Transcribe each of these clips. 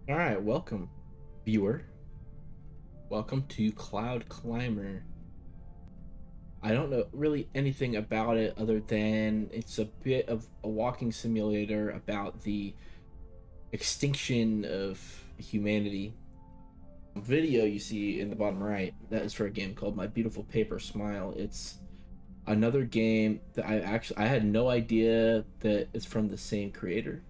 All right, welcome, viewer. Welcome to Cloud Climber. I don't know really anything about it other than it's a bit of a walking simulator about the extinction of humanity. Video you see in the bottom right, that is for a game called My Beautiful Paper Smile. It's another game that I had no idea that it's from the same creator,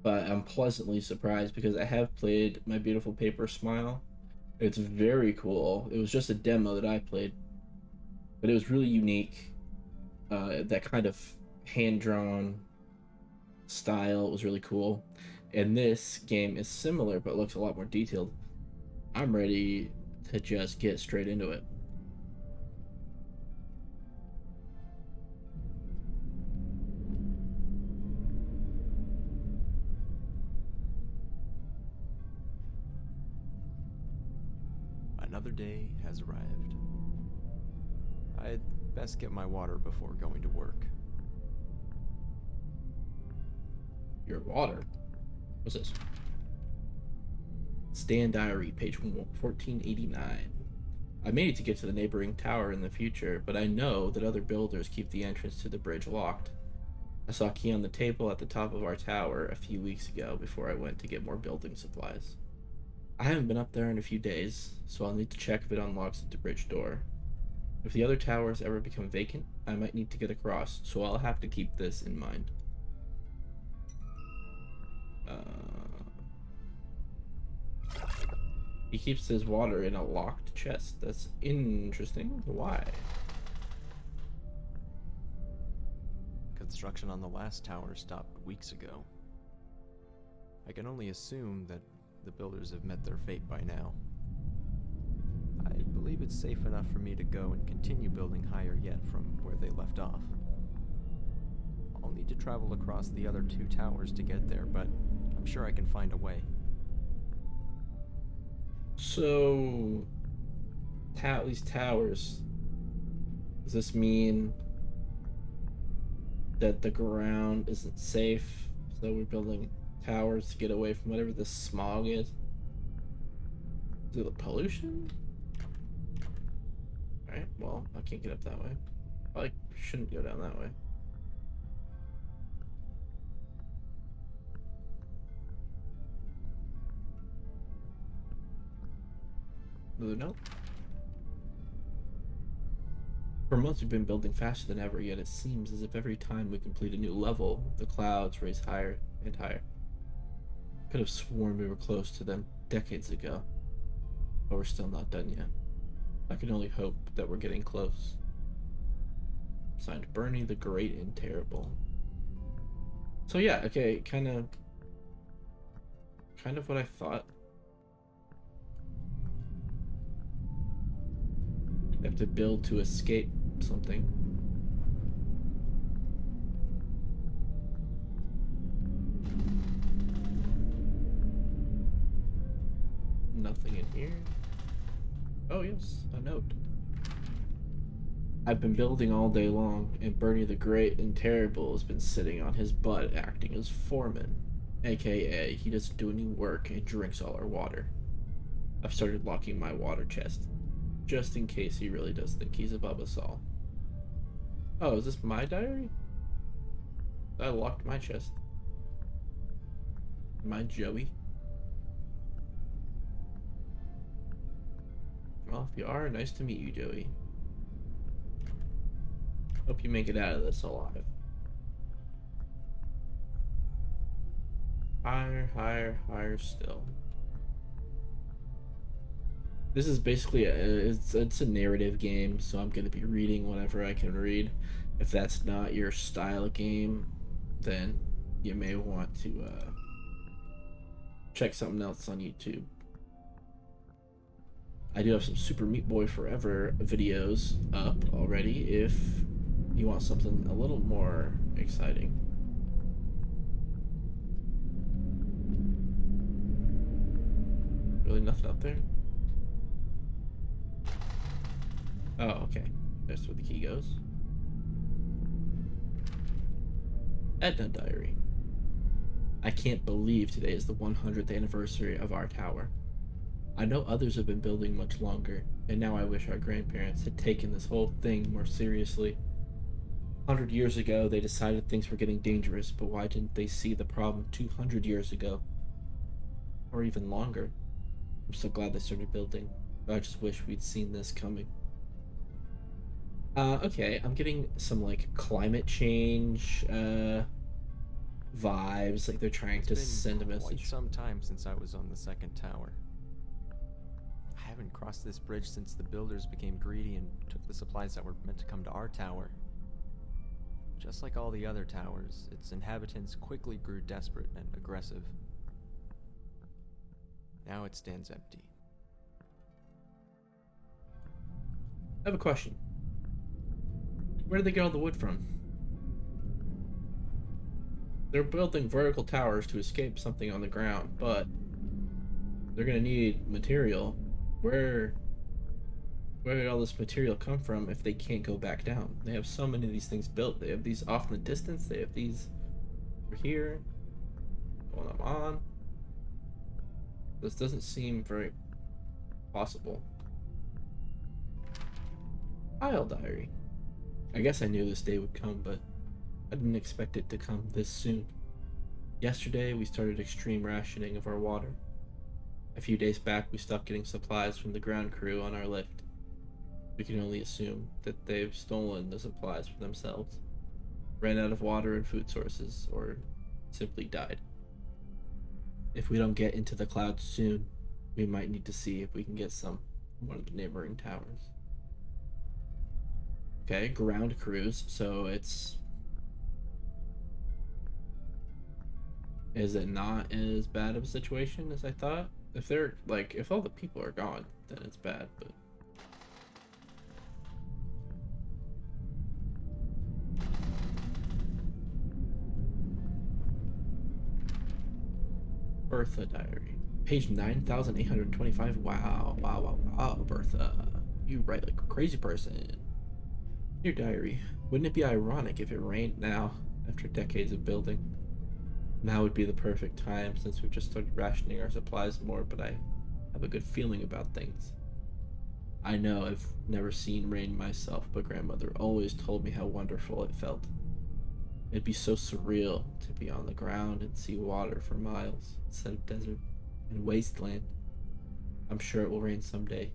but I'm pleasantly surprised because I have played My Beautiful Paper Smile. It's very cool. It was just a demo that I played, but it was really unique. That kind of hand drawn style was really cool. And this game is similar, but looks a lot more detailed. I'm ready to just get straight into it. Another day has arrived. I'd best get my water before going to work. Your water. What's this? Stand Diary, page 1489. I may need to get to the neighboring tower in the future, but I know that other builders keep the entrance to the bridge locked. I saw a key on the table at the top of our tower a few weeks ago before I went to get more building supplies. I haven't been up there in a few days, so I'll need to check if it unlocks the bridge door. If the other towers ever become vacant, I might need to get across, so I'll have to keep this in mind. He keeps his water in a locked chest. That's interesting. Why? Construction on the last tower stopped weeks ago. I can only assume that the builders have met their fate by now. I believe it's safe enough for me to go and continue building higher yet from where they left off. I'll need to travel across the other two towers to get there, but I'm sure I can find a way. So, these towers. Does this mean that the ground isn't safe? So we're building towers to get away from whatever this smog is? Is it the pollution? Alright, well, I can't get up that way. Probably shouldn't go down that way. Another note. For months we've been building faster than ever, yet it seems as if every time we complete a new level, the clouds raise higher and higher. Could have sworn we were close to them decades ago, but we're still not done yet. I can only hope that we're getting close. Signed, Bernie the Great and Terrible. So yeah, okay, kind of what I thought. You have to build to escape something. Nothing in here. Oh yes, a note. I've been building all day long, and Bernie the Great and Terrible has been sitting on his butt acting as foreman. AKA, he doesn't do any work and drinks all our water. I've started locking my water chest, just in case he really does think he's above us all. Oh, is this my diary? I locked my chest. Am I Joey? Well, if you are, nice to meet you, Joey. Hope you make it out of this alive. Higher, higher, higher still. This is basically it's a narrative game, so I'm gonna be reading whatever I can read. If that's not your style of game, then you may want to check something else on YouTube. I do have some Super Meat Boy Forever videos up already if you want something a little more exciting. Really nothing up there? Oh, okay. That's where the key goes. Edna Diary. I can't believe today is the 100th anniversary of our tower. I know others have been building much longer, and now I wish our grandparents had taken this whole thing more seriously. 100 years ago, they decided things were getting dangerous, but why didn't they see the problem 200 years ago? Or even longer? I'm so glad they started building. I just wish we'd seen this coming. Okay, I'm getting some like climate change vibes, like they're trying It's to been send a quite message. some time since I was on the second tower. I haven't crossed this bridge since the builders became greedy and took the supplies that were meant to come to our tower. Just like all the other towers, its inhabitants quickly grew desperate and aggressive. Now it stands empty. I have a question. Where did they get all the wood from? They're building vertical towers to escape something on the ground, but they're gonna need material. Where where did all this material come from if they can't go back down? They have so many of these things built. They have these off in the distance. They have these over here. Going on. This doesn't seem very possible. File diary. I guess I knew this day would come, but I didn't expect it to come this soon. Yesterday, we started extreme rationing of our water. A few days back, we stopped getting supplies from the ground crew on our lift. We can only assume that they've stolen the supplies for themselves, ran out of water and food sources, or simply died. If we don't get into the clouds soon, we might need to see if we can get some from one of the neighboring towers. Okay, ground crews, so it's... Is it not as bad of a situation as I thought? If they're, like, if all the people are gone, then it's bad, but... Bertha diary. Page 9,825. Wow, wow, wow, wow, Bertha. You write like a crazy person. Your diary. Wouldn't it be ironic if it rained now, after decades of building? Now would be the perfect time since we've just started rationing our supplies more, but I have a good feeling about things. I know I've never seen rain myself, but grandmother always told me how wonderful it felt. It'd be so surreal to be on the ground and see water for miles instead of desert and wasteland. I'm sure it will rain someday.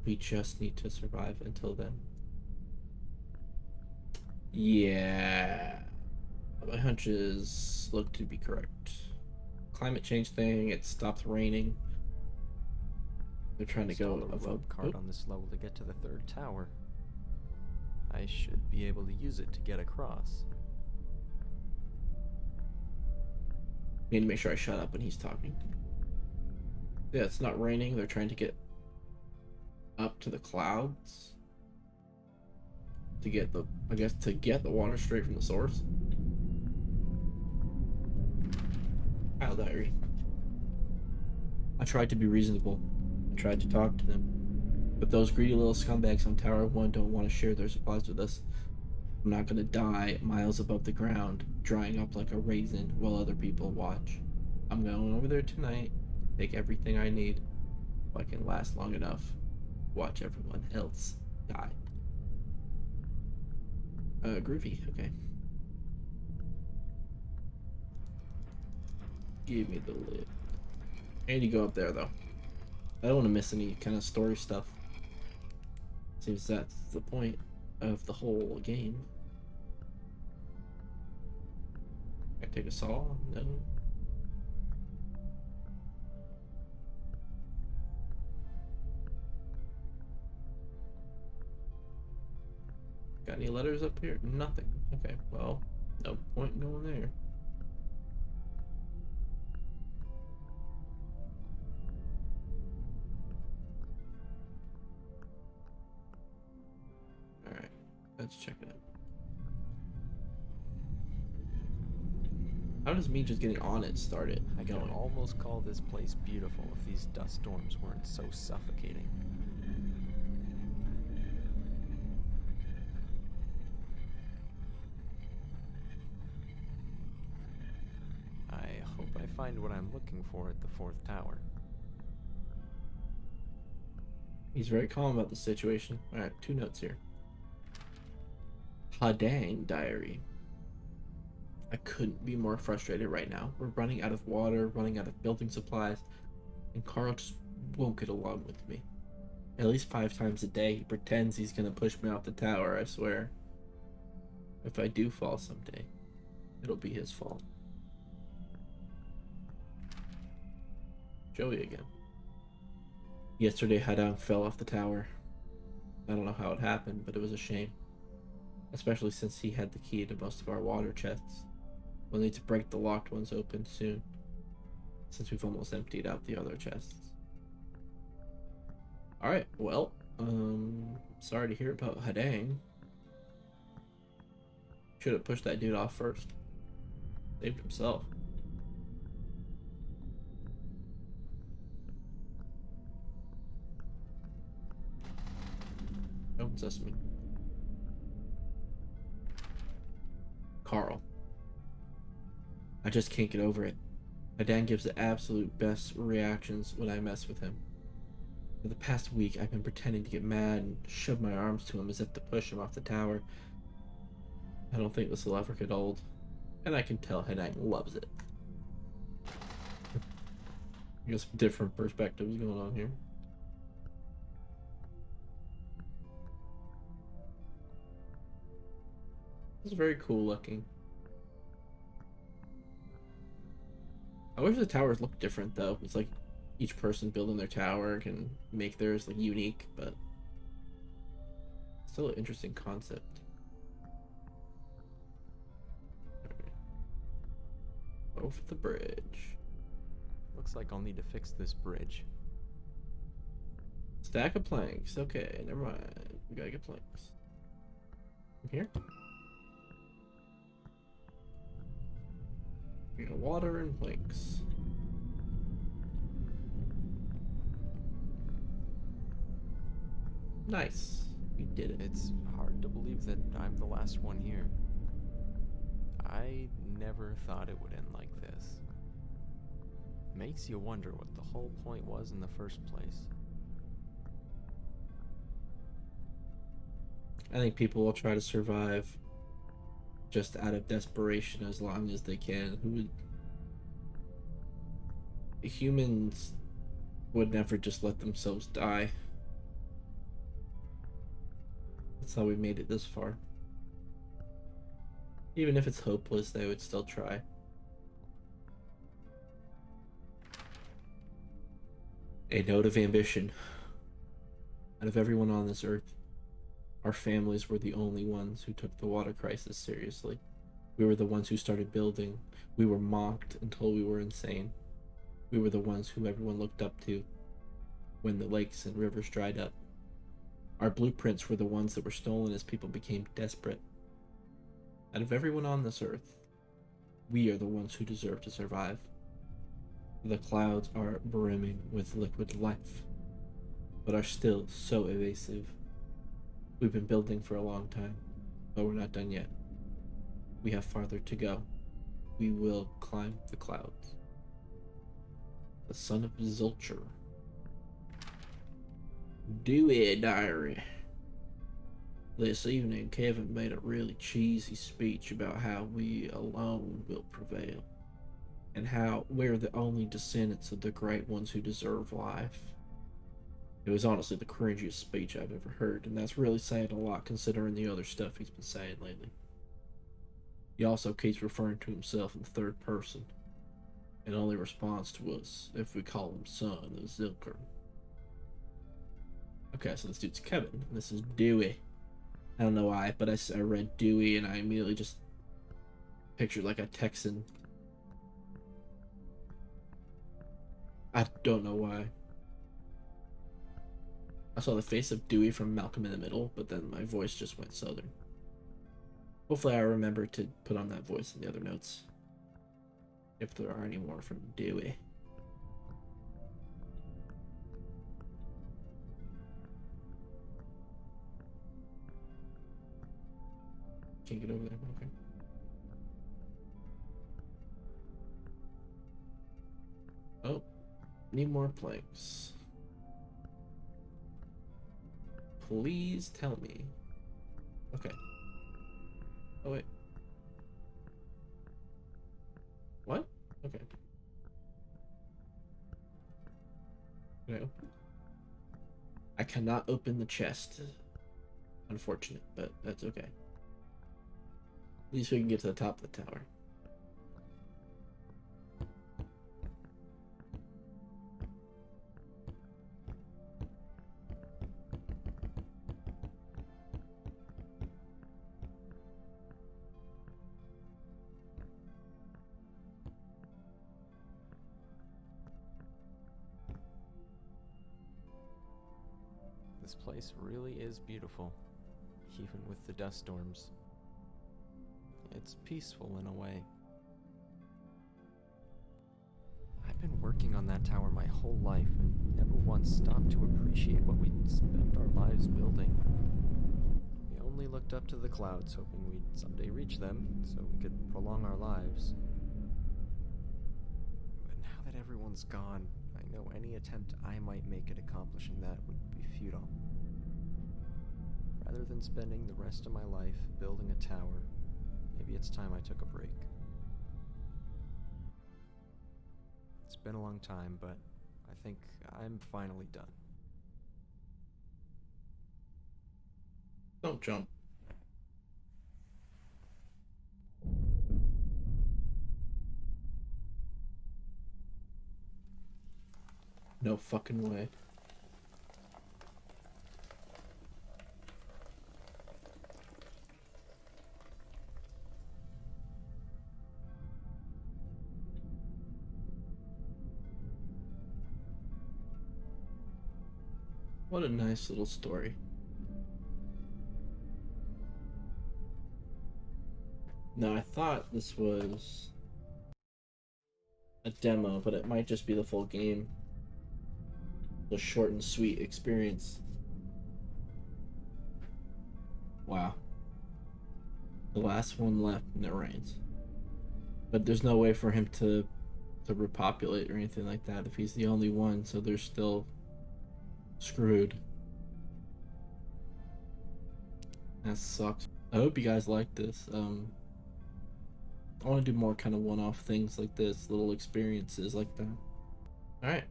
We just need to survive until then. Yeah, my hunches look to be correct. Climate change thing, it stopped raining. They're trying to go Installed a above. rope cart on this level to get to the third tower. I should be able to use it to get across. Need to make sure I shut up when he's talking. Yeah, it's not raining. They're trying to get up to the clouds to get the, I guess, to get the water straight from the source. File diary. I tried to be reasonable. I tried to talk to them. But those greedy little scumbags on Tower 1 don't want to share their supplies with us. I'm not gonna die miles above the ground, drying up like a raisin while other people watch. I'm going over there tonight, take everything I need, if I can last long enough, watch everyone else die. Groovy, okay. Give me the lid. I need to go up there though. I don't want to miss any kind of story stuff. Seems that's the point of the whole game. I take a saw? No. Got any letters up here? Nothing. Okay, well, no point in going there. Alright, let's check it out. How does me just getting on it start it I can going? almost call this place beautiful if these dust storms weren't so suffocating. I find what I'm looking for at the fourth tower. He's very calm about the situation. Alright, 2 notes here. Hadang diary. I couldn't be more frustrated right now. We're running out of water, running out of building supplies, and Carl just won't get along with me. At least 5 times a day, he pretends he's gonna push me off the tower, I swear. If I do fall someday, it'll be his fault. Joey again. Yesterday, Hadang fell off the tower. I don't know how it happened, but it was a shame. Especially since he had the key to most of our water chests. We'll need to break the locked ones open soon, since we've almost emptied out the other chests. Alright, well, sorry to hear about Hadang. Should have pushed that dude off first. Saved himself. Open sesame. Carl. I just can't get over it. Hadang gives the absolute best reactions when I mess with him. For the past week, I've been pretending to get mad and shove my arms to him as if to push him off the tower. I don't think this will ever get old, and I can tell Hadang loves it. I guess different perspectives going on here. It's very cool looking. I wish the towers looked different though. It's like each person building their tower can make theirs like unique, but still an interesting concept. Over the bridge. Looks like I'll need to fix this bridge. Stack of planks. Okay, never mind. We gotta get planks. From here? We got water and planks. Nice. We did it. It's hard to believe that I'm the last one here. I never thought it would end like this. Makes you wonder what the whole point was in the first place. I think people will try to survive just out of desperation as long as they can. Humans would never just let themselves die. That's how we made it this far. Even if it's hopeless, they would still try. A note of ambition. Out of everyone on this earth, our families were the only ones who took the water crisis seriously. We were the ones who started building. We were mocked and told we were insane. We were the ones who everyone looked up to when the lakes and rivers dried up. Our blueprints were the ones that were stolen as people became desperate. Out of everyone on this earth, we are the ones who deserve to survive. The clouds are brimming with liquid life, but are still so evasive. We've been building for a long time, but we're not done yet. We have farther to go. We will climb the clouds. The son of Zulcher. Dewey diary. This evening, Kevin made a really cheesy speech about how we alone will prevail, and how we're the only descendants of the great ones who deserve life. It was honestly the cringiest speech I've ever heard, and that's really saying a lot considering the other stuff he's been saying lately. He also keeps referring to himself in the third person, and only responds to us if we call him son of Zilker. Okay, so this dude's Kevin, and this is Dewey. I don't know why, but I read Dewey and I immediately just pictured like a Texan. I don't know why. I saw the face of Dewey from Malcolm in the Middle, but then my voice just went southern. Hopefully I remember to put on that voice in the other notes, if there are any more from Dewey. Can't get over there. Okay. Need more planks. Please tell me. Okay. Oh, wait. What? Okay. No. I cannot open the chest. Unfortunate, but that's okay. At least we can get to the top of the tower. This place really is beautiful, even with the dust storms. It's peaceful in a way. I've been working on that tower my whole life and never once stopped to appreciate what we'd spent our lives building. We only looked up to the clouds, hoping we'd someday reach them so we could prolong our lives. But now that everyone's gone, I know any attempt I might make at accomplishing that would be futile. Rather than spending the rest of my life building a tower, maybe it's time I took a break. It's been a long time, but I think I'm finally done. Don't jump. No fucking way. What a nice little story. Now, I thought this was a demo, but it might just be the full game. The short and sweet experience. Wow. The last one left and it rains. But there's no way for him to repopulate or anything like that if he's the only one, so they're still screwed. That sucks. I hope you guys like this. I want to do more kind of one-off things like this, little experiences like that. Alright.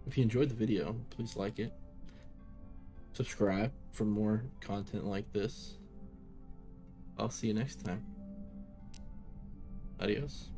If you enjoyed the video, please like it. Subscribe for more content like this. I'll see you next time. Adios.